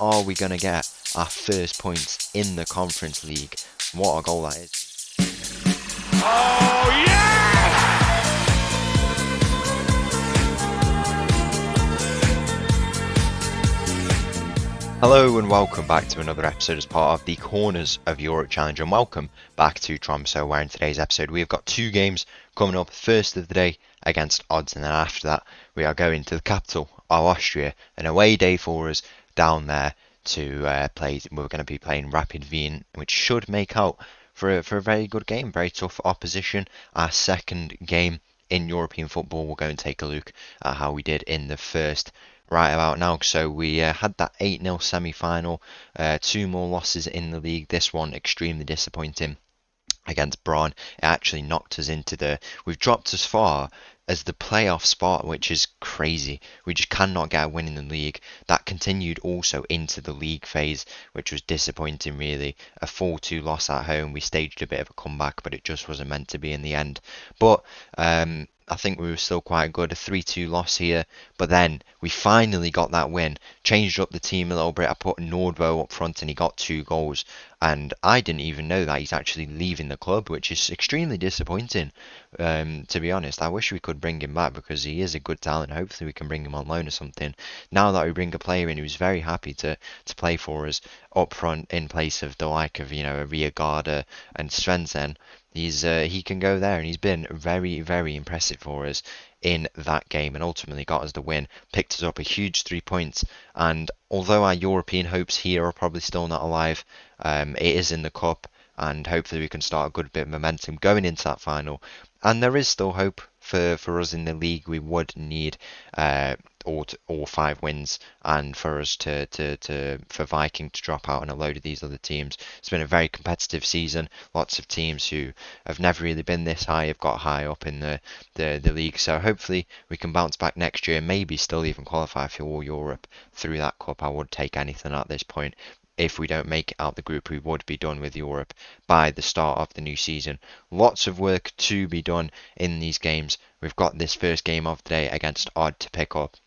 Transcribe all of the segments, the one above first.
are we going to get our first points in the Conference League? What a goal that is. Oh, yeah! Hello and welcome back to another episode as part of the Corners of Europe Challenge, and welcome back to Tromso, where in today's episode we have got two games coming up. First of the day against Odds, and then after that we are going to the capital of Austria, an away day for us down there to play. We're going to be playing Rapid Wien, which should make out for a very good game, very tough opposition. Our second game in European football. We'll go and take a look at how we did in the first right about now. So we had that 8-0 semi-final, two more losses in the league. This one extremely disappointing against Braun. It actually knocked us into we've dropped as far as the playoff spot, which is crazy. We just cannot get a win in the league. That continued also into the league phase, which was disappointing really. A 4-2 loss at home. We staged a bit of a comeback, but it just wasn't meant to be in the end. But I think we were still quite good. A 3-2 loss here, but then we finally got that win. Changed up the team a little bit. I put Nordbo up front and he got 2 goals. And I didn't even know that he's actually leaving the club, which is extremely disappointing, to be honest. I wish we could bring him back because he is a good talent. Hopefully we can bring him on loan or something. Now that we bring a player in who's very happy to play for us up front in place of the like of, a Riegarda and Svensson, he can go there, and he's been very, very impressive for us in that game and ultimately got us the win, picked us up a huge 3 points. And although our European hopes here are probably still not alive, it is in the cup, and hopefully we can start a good bit of momentum going into that final. And there is still hope for us in the league. We would need all 5 wins, and for us for Viking to drop out on a load of these other teams. It's been a very competitive season. Lots of teams who have never really been this high have got high up in the league. So hopefully we can bounce back next year, maybe still even qualify for All Europe through that cup. I would take anything at this point. If we don't make it out the group, we would be done with Europe by the start of the new season. Lots of work to be done in these games. We've got this first game of the day against Odd to pick up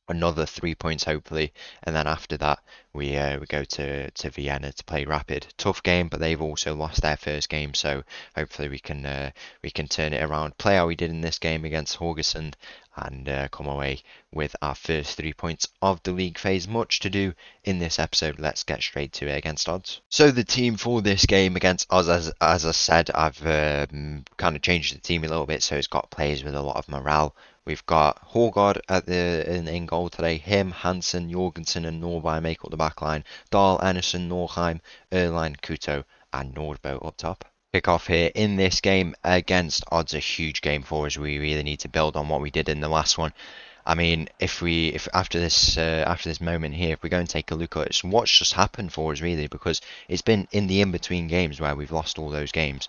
another 3 points hopefully, and then after that we go to Vienna to play Rapid. Tough game, but they've also lost their first game, so hopefully we can turn it around, play how we did in this game against Haugesund, and come away with our first 3 points of the league phase. Much to do in this episode. Let's get straight to it against Odds. So the team for this game against Odds, as I said, I've kind of changed the team a little bit, so it's got players with a lot of morale. We've got Hågard in goal today. Him, Hansen, Jorgensen and Norby make up the back line. Dahl, Enersen, Norheim, Erlein, Kuto and Nordbo up top. Kick off here in this game against Odds, a huge game for us. We really need to build on what we did in the last one. I mean, if after this moment here, if we go and take a look at it, what's just happened for us really, because it's been in the in-between games where we've lost all those games.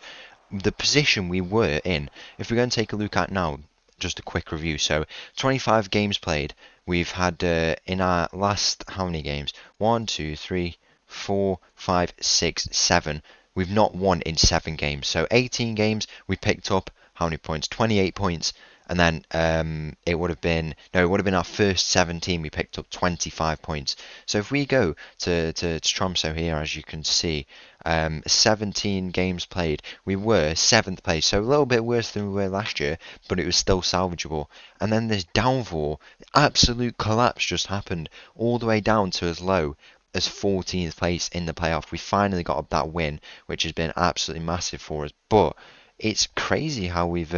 The position we were in, if we go and take a look at now, just a quick review. So 25 games played. We've had in our last, how many games? 1, 2, 3, 4, 5, 6, 7. We've not won in 7 games. So 18 games, we picked up how many points? 28 points. And then it would have been our first 17. We picked up 25 points. So if we go to Tromso here, as you can see, 17 games played, we were 7th place, so a little bit worse than we were last year, but it was still salvageable. And then this downfall, absolute collapse just happened, all the way down to as low as 14th place in the playoff. We finally got up that win, which has been absolutely massive for us, but it's crazy how we've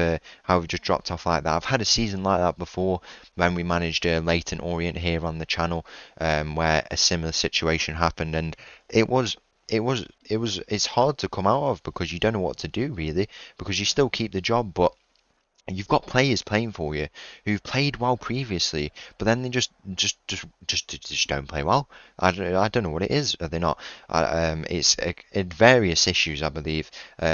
just dropped off like that. I've had a season like that before when we managed Leyton Orient here on the channel, where a similar situation happened, and it's hard to come out of because you don't know what to do really, because you still keep the job, but you've got players playing for you who've played well previously, but then they just don't play well. I don't know what it is. Are they not? It's various issues, I believe.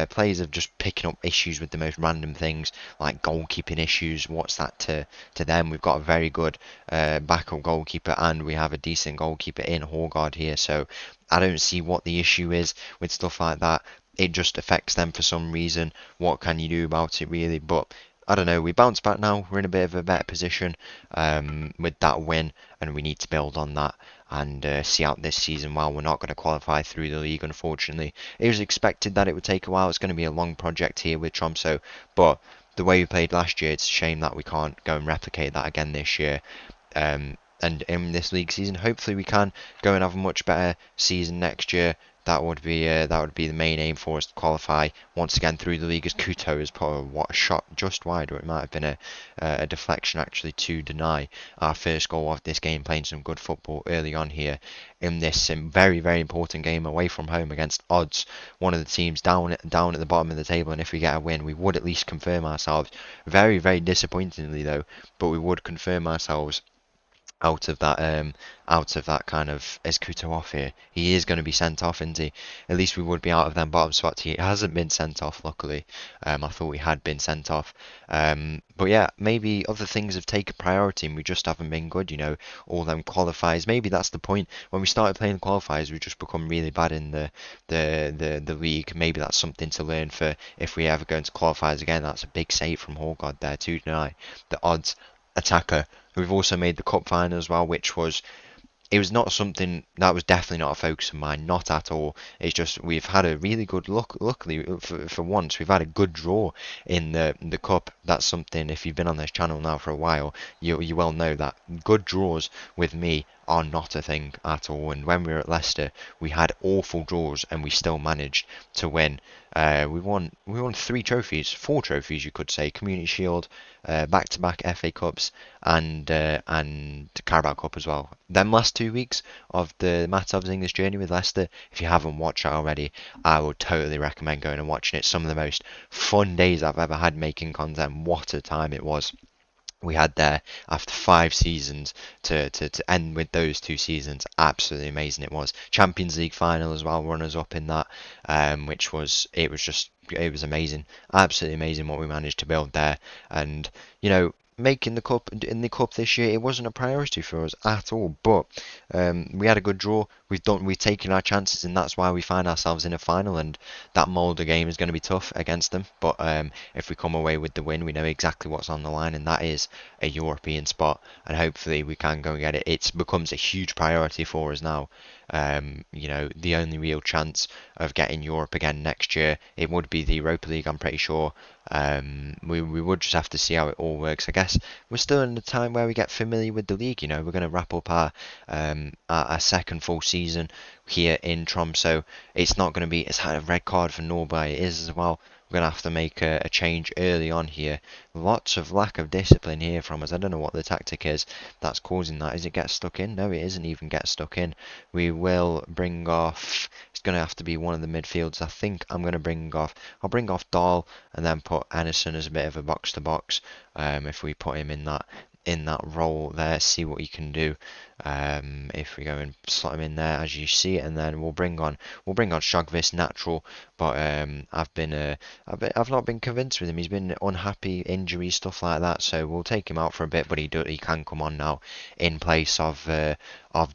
Players are just picking up issues with the most random things, like goalkeeping issues. What's that to them? We've got a very good backup goalkeeper, and we have a decent goalkeeper in Hågard here, so I don't see what the issue is with stuff like that. It just affects them for some reason. What can you do about it really? But I don't know, we bounce back now. We're in a bit of a better position with that win, and we need to build on that and see out this season. While we're not going to qualify through the league, unfortunately, it was expected that it would take a while. It's going to be a long project here with Tromso, but the way we played last year, it's a shame that we can't go and replicate that again this year. And in this league season, hopefully we can go and have a much better season next year. That would be the main aim for us to qualify once again through the league. As Kuto has put a shot just wide, or it might have been a deflection actually to deny our first goal of this game. Playing some good football early on here in this very very important game away from home against odds, one of the teams down at the bottom of the table. And if we get a win, we would at least confirm ourselves. Very very disappointingly though, but we would confirm ourselves out of that kind of Escuto off here. He is going to be sent off, isn't he? At least we would be out of them bottom spots. He hasn't been sent off, luckily. I thought he had been sent off. But yeah, maybe other things have taken priority and we just haven't been good, all them qualifiers. Maybe that's the point. When we started playing qualifiers, we just become really bad in the league. Maybe that's something to learn for if we ever go into qualifiers again. That's a big save from Horgod there to deny the odds attacker. We've also made the cup final as well, which was it was not something that was definitely not a focus of mine, not at all. It's just we've had a really good look. Luckily, for once, we've had a good draw in the cup. That's something. If you've been on this channel now for a while, you well know that good draws with me are not a thing at all. And when we were at Leicester, we had awful draws, and we still managed to win. We won 4 trophies, you could say: Community Shield, back-to-back FA Cups, and Carabao Cup as well. Them last 2 weeks of the Matov's English journey with Leicester, if you haven't watched it already, I would totally recommend going and watching it. Some of the most fun days I've ever had making content. What a time it was we had there after 5 seasons to end with those 2 seasons. Absolutely amazing it was. Champions League final as well, runners up in that, it was amazing. Absolutely amazing what we managed to build there. And making the cup in the cup this year, it wasn't a priority for us at all, but we had a good draw. We've taken our chances, and that's why we find ourselves in a final. And that Molde game is going to be tough against them, but if we come away with the win, we know exactly what's on the line, and that is a European spot, and hopefully we can go and get it. It becomes a huge priority for us now. The only real chance of getting Europe again next year, it would be the Europa League, I'm pretty sure. We would just have to see how it all works. I guess we're still in the time where we get familiar with the league. We're going to wrap up our second full season here in Tromso. It's not going to be. It's had a red card for Norway. It is as well. We're going to have to make a change early on here. Lots of lack of discipline here from us. I don't know what the tactic is that's causing that. Is it get stuck in? No, it isn't even get stuck in. We will bring off. It's going to have to be one of the midfielders. I think I'm going to I'll bring off Dahl and then put Anderson as a bit of a box to box. If we put him in that role there, see what he can do. If we go and slot him in there as you see it, and then we'll bring on Shogvis natural, but I've not been convinced with him. He's been unhappy, injuries, stuff like that, so we'll take him out for a bit, but he can come on now in place of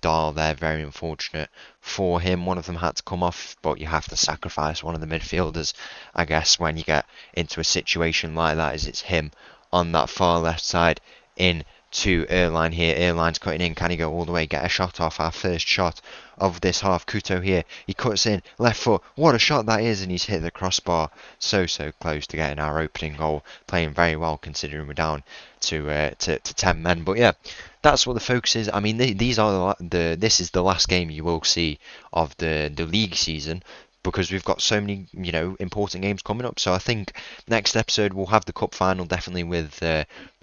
Dahl there. Very unfortunate for him. One of them had to come off, but you have to sacrifice one of the midfielders, I guess, when you get into a situation like that, as it's him on that far left side in to Erline here. Erline's cutting in. Can he go all the way? Get a shot off. Our first shot of this half. Kuto here. He cuts in. Left foot. What a shot that is. And he's hit the crossbar. So close to getting our opening goal. Playing very well considering we're down to 10 men. But yeah, that's what the focus is. I mean, this is the last game you will see of the league season, because we've got so many, important games coming up. So I think next episode we'll have the cup final definitely with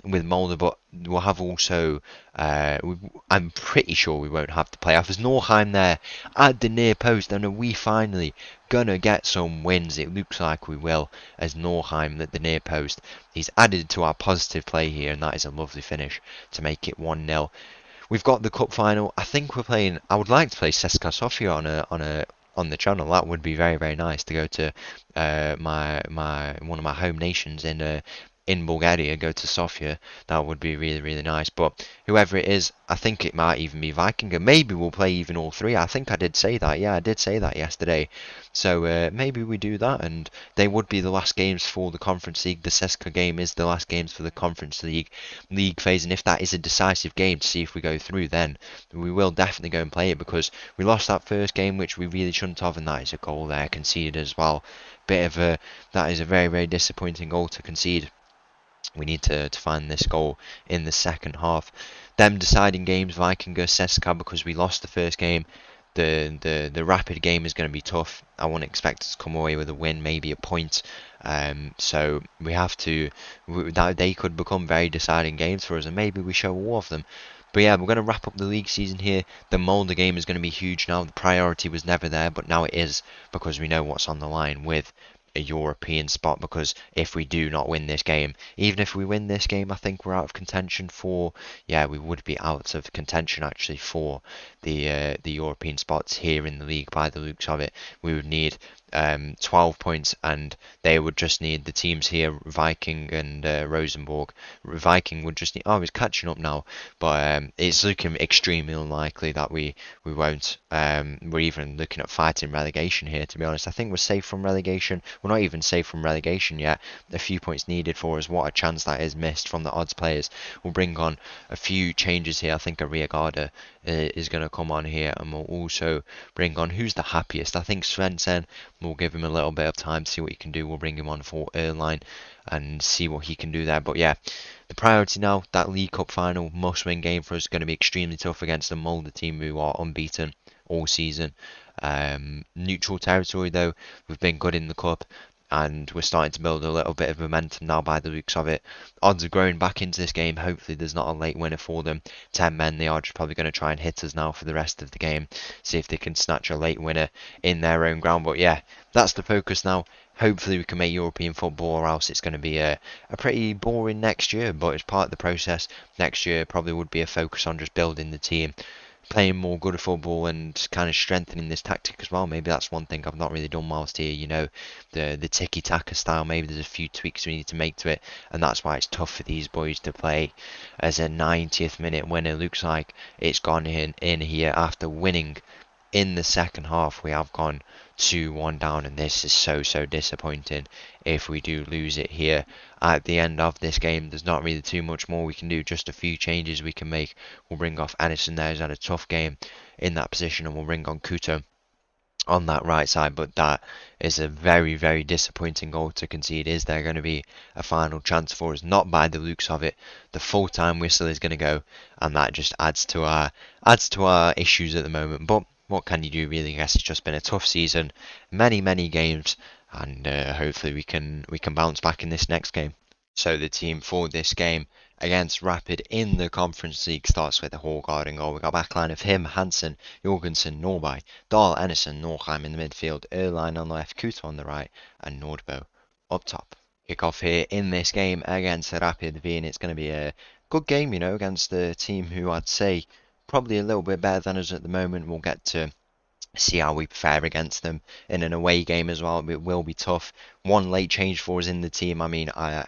Molde, but we'll have also, I'm pretty sure we won't have the playoff. There's Norheim there at the near post, and are we finally gonna get some wins? It looks like we will, as Norheim at the near post. He's added to our positive play here, and that is a lovely finish to make it 1-0. We've got the cup final. I think we're playing. I would like to play CSKA Sofia on the channel. That would be very very nice to go to one of my home nations in Bulgaria, go to Sofia. That would be really, really nice. But whoever it is, I think it might even be Viking. And maybe we'll play even all three. I think I did say that. Yeah, I did say that yesterday. So maybe we do that. And they would be the last games for the Conference League. The CSKA game is the last games for the Conference League phase. And if that is a decisive game to see if we go through, then we will definitely go and play it, because we lost that first game, which we really shouldn't have. And that is a goal there conceded as well. That is a very, very disappointing goal to concede. We need to find this goal in the second half. Them deciding games, Viking vs CSKA, because we lost the first game. The Rapid game is going to be tough. I wouldn't expect us to come away with a win, maybe a point. So we have to. They could become very deciding games for us, and maybe we show all of them. But yeah, we're going to wrap up the league season here. The Molde game is going to be huge now. The priority was never there, but now it is, because we know what's on the line with a European spot. Because if we do not win this game, even if we win this game, I think we're out of contention for, yeah, we would be out of contention actually for the European spots here in the league by the looks of it. We would need 12 points, and they would just need the teams here, Viking and Rosenborg. Viking would just need, oh, it's catching up now, but it's looking extremely unlikely that we won't. We're even looking at fighting relegation here, to be honest. I think we're safe from relegation. We're not even safe from relegation yet. A few points needed for us. What a chance that is missed from the odds players. We'll bring on a few changes here. I think a Riagada is going to come on here, and we'll also bring on, who's the happiest? I think Svensson. We'll give him a little bit of time to see what he can do. We'll bring him on for Erline and see what he can do there. But yeah, the priority now, that League Cup final, must-win game for us. Going to be extremely tough against the Molde team, who are unbeaten all season. Neutral territory though, we've been good in the cup, and we're starting to build a little bit of momentum now by the looks of it. Odds are growing back into this game. Hopefully there's not a late winner for them. 10 men, they are just probably going to try and hit us now for the rest of the game, see if they can snatch a late winner in their own ground. But yeah, that's the focus now. Hopefully we can make European football, or else it's going to be a pretty boring next year, but it's part of the process. Next year probably would be a focus on just building the team, playing more good football, and kind of strengthening this tactic as well. Maybe that's one thing I've not really done whilst here, you know, the tiki-taka style. Maybe there's a few tweaks we need to make to it, and that's why it's tough for these boys to play as a 90th minute winner. Looks like it's gone in here after winning in the second half. We have gone 2-1 down, and this is so disappointing if we do lose it here at the end of this game. There's not really too much more we can do, just a few changes we can make. We'll bring off Anderson there, who's had a tough game in that position, and we'll bring on Kuto on that right side. But that is a very disappointing goal to concede. Is there going to be a final chance for us? Not by the looks of it. The full-time whistle is going to go, and that just adds to our issues at the moment. But what can you do, really? I guess it's just been a tough season, many games, and hopefully we can bounce back in this next game. So the team for this game against Rapid in the Conference League starts with a Hårgaard in goal. We got a backline of him, Hansen, Jorgensen, Norby, Dahl, Ennison, Norheim in the midfield, Erline on the left, Kuto on the right, and Nordbo up top. Kick off here in this game against Rapid Wien. It's going to be a good game, you know, against the team who I'd say probably a little bit better than us at the moment. We'll get to see how we fare against them in an away game as well. It will be tough. One late change for us in the team. I mean, I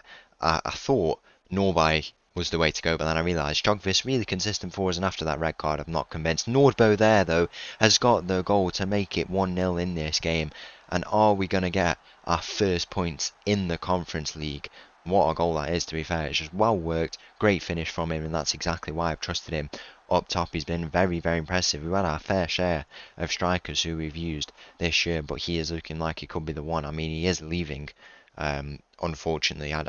thought Norby was the way to go, but then I realised Jogvis really consistent for us, and after that red card I'm not convinced. Nordbo there though has got the goal to make it 1-0 in this game, and are we going to get our first points in the Conference League? What a goal that is, to be fair. It's just well worked, great finish from him, and that's exactly why I've trusted him up top. He's been very impressive. We've had our fair share of strikers who we've used this year, but he is looking like he could be the one. I mean, he is leaving. Unfortunately, I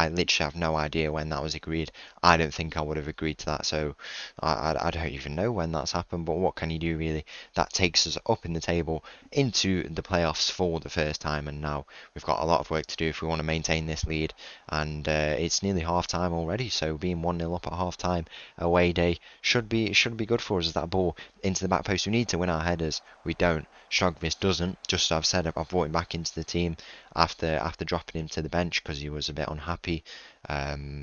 literally have no idea when that was agreed. I don't think I would have agreed to that, so I don't even know when that's happened. But what can you do, really? That takes us up in the table into the playoffs for the first time, and now we've got a lot of work to do if we want to maintain this lead. And it's nearly half time already, so being 1-0 up at half time, away day, should be good for us. As that ball into the back post, we need to win our headers. We don't. Strogvis doesn't. Just as I've said, I've brought him back into the team after dropping him to the bench because he was a bit unhappy.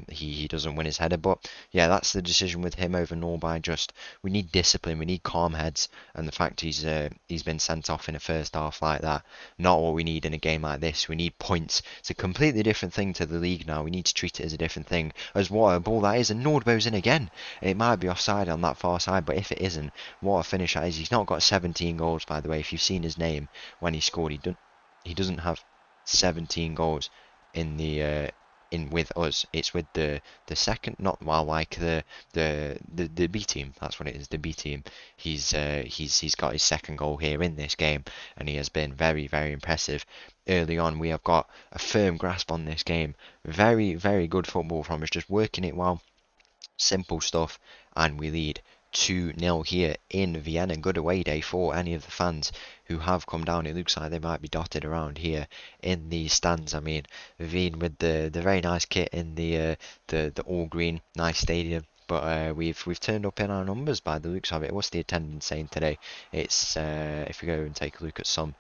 He doesn't win his header, but yeah, that's the decision with him over Norby. Just we need discipline, we need calm heads, and the fact he's been sent off in a first half like that, not what we need in a game like this. We need points. It's a completely different thing to the league now. We need to treat it as a different thing, as what a ball that is. And Nordbo's in again. It might be offside on that far side, but if it isn't, what a finish that is. He's not got 17 goals, by the way. If you've seen his name when he scored, he doesn't have 17 goals in the in with us. It's with the second, not well, like the B team. That's what it is, the B team. He's got his second goal here in this game, and he has been very, very impressive. Early on, we have got a firm grasp on this game. Very, very good football from us, just working it well. Simple stuff, and we lead 2-0 here in Vienna. Good away day for any of the fans who have come down. It looks like they might be dotted around here in the stands. I mean, Wien with the very nice kit in the all green, nice stadium. But we've turned up in our numbers by the looks of it. What's the attendance saying today? It's if we go and take a look at some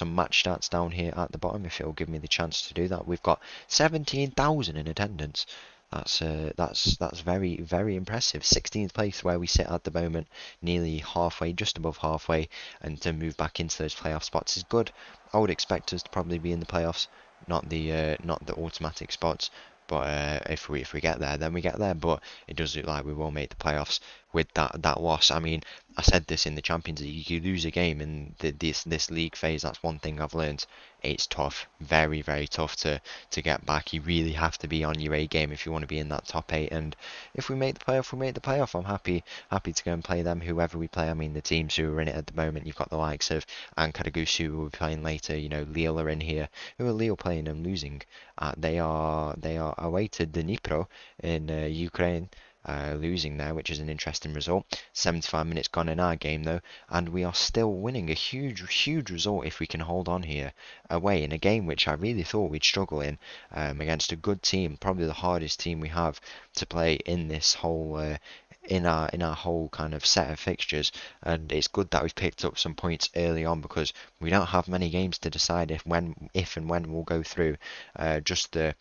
match stats down here at the bottom, if it'll give me the chance to do that, we've got 17,000 in attendance. That's very, very impressive. 16th place where we sit at the moment, nearly halfway, just above halfway, and to move back into those playoff spots is good. I would expect us to probably be in the playoffs, not the automatic spots. But if we get there, then we get there. But it does look like we will make the playoffs with that loss. I mean, I said this in the Champions League. You lose a game in this league phase. That's one thing I've learned. It's tough, very, very tough to get back. You really have to be on your A game if you want to be in that top 8. And if we make the playoff, we make the playoff. I'm happy to go and play them, whoever we play. I mean, the teams who are in it at the moment, you've got the likes of Ankaragusu, who will be playing later. You know, Lille are in here. Who are Lille playing and losing? They are away to Dnipro in Ukraine. Losing there, which is an interesting result. 75 minutes gone in our game though, and we are still winning. A huge result if we can hold on here away in a game which I really thought we'd struggle in, against a good team, probably the hardest team we have to play in this whole in our whole kind of set of fixtures. And it's good that we've picked up some points early on, because we don't have many games to decide if and when we'll go through. Just the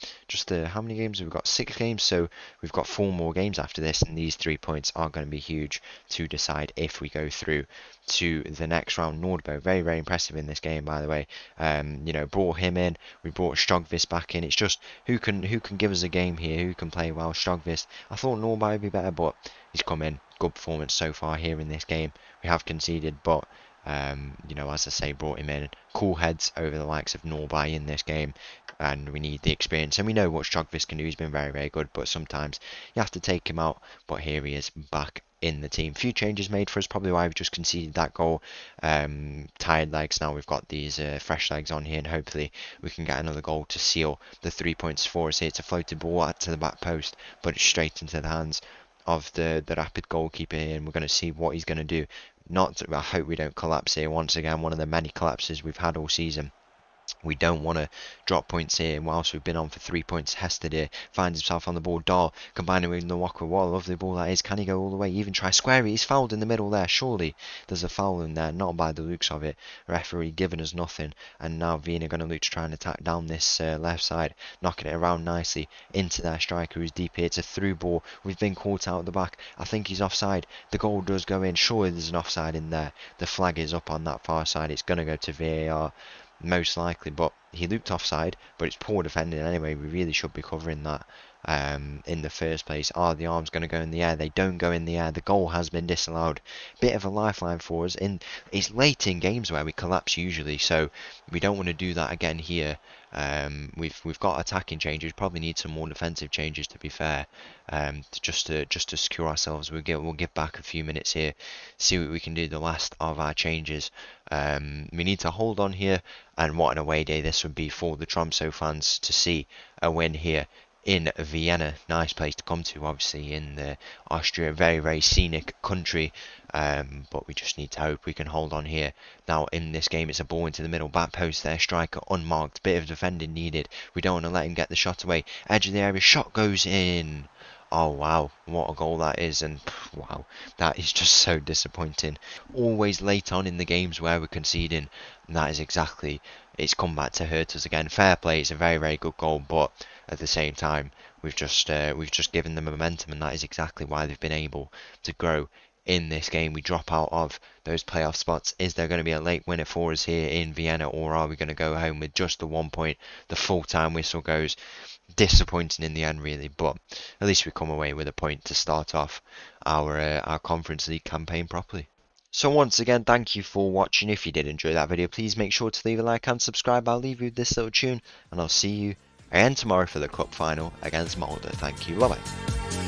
how many games have we got? 6 games, so we've got 4 more games after this, and these 3 points are going to be huge to decide if we go through to the next round. Nordbo, very, very impressive in this game, by the way. You know, brought him in, we brought Strogvist back in. It's just who can give us a game here, who can play well. Strogvist, I thought Nordby would be better, but he's come in. Good performance so far here in this game. We have conceded, but you know, as I say, brought him in. Cool heads over the likes of Norby in this game, and we need the experience. And we know what Strogvist can do. He's been very, very good, but sometimes you have to take him out. But here he is back in the team. Few changes made for us, probably why we've just conceded that goal. Tired legs. Now we've got these fresh legs on here, and hopefully we can get another goal to seal the 3 points for us here. It's a floated ball out to the back post, but it's straight into the hands of the rapid goalkeeper here, and we're going to see what he's going to do. I hope we don't collapse here once again, one of the many collapses we've had all season. We don't want to drop points here. Whilst we've been on for 3 points, Hested here finds himself on the ball. Dahl combining with Nwaka. What a lovely ball that is. Can he go all the way? Even try square it. He's fouled in the middle there. Surely there's a foul in there. Not by the looks of it. Referee giving us nothing. And now Vienna going to look to try and attack down this left side. Knocking it around nicely into their striker who's deep here. It's a through ball. We've been caught out at the back. I think he's offside. The goal does go in. Surely there's an offside in there. The flag is up on that far side. It's going to go to VAR. Most likely, but he looked offside, but it's poor defending anyway. We really should be covering that in the first place. Are the arms going to go in the air? They don't go in the air. The goal has been disallowed. Bit of a lifeline for us. It's late in games where we collapse usually, so we don't want to do that again here. We've got attacking changes. Probably need some more defensive changes, to be fair. Just to secure ourselves. We'll give back a few minutes here, see what we can do. The last of our changes. We need to hold on here, and what an away day this would be for the Tromso fans to see a win here in Vienna. Nice place to come to, obviously, in Austria. Very, very scenic country, but we just need to hope we can hold on here. Now in this game, it's a ball into the middle, back post there, striker unmarked, bit of defending needed. We don't want to let him get the shot away. Edge of the area, shot goes in. Oh wow, what a goal that is. And wow, that is just so disappointing. Always late on in the games where we're conceding, and that is exactly it's come back to hurt us again. Fair play, it's a very, very good goal, but at the same time, we've just given them momentum, and that is exactly why they've been able to grow in this game. We drop out of those playoff spots. Is there going to be a late winner for us here in Vienna, or are we going to go home with just the 1 point? The full-time whistle goes. Disappointing in the end, really, but at least we come away with a point to start off our Conference League campaign properly. So once again, thank you for watching. If you did enjoy that video, please make sure to leave a like and subscribe. I'll leave you with this little tune, and I'll see you again tomorrow for the cup final against Molde. Thank you. Bye bye.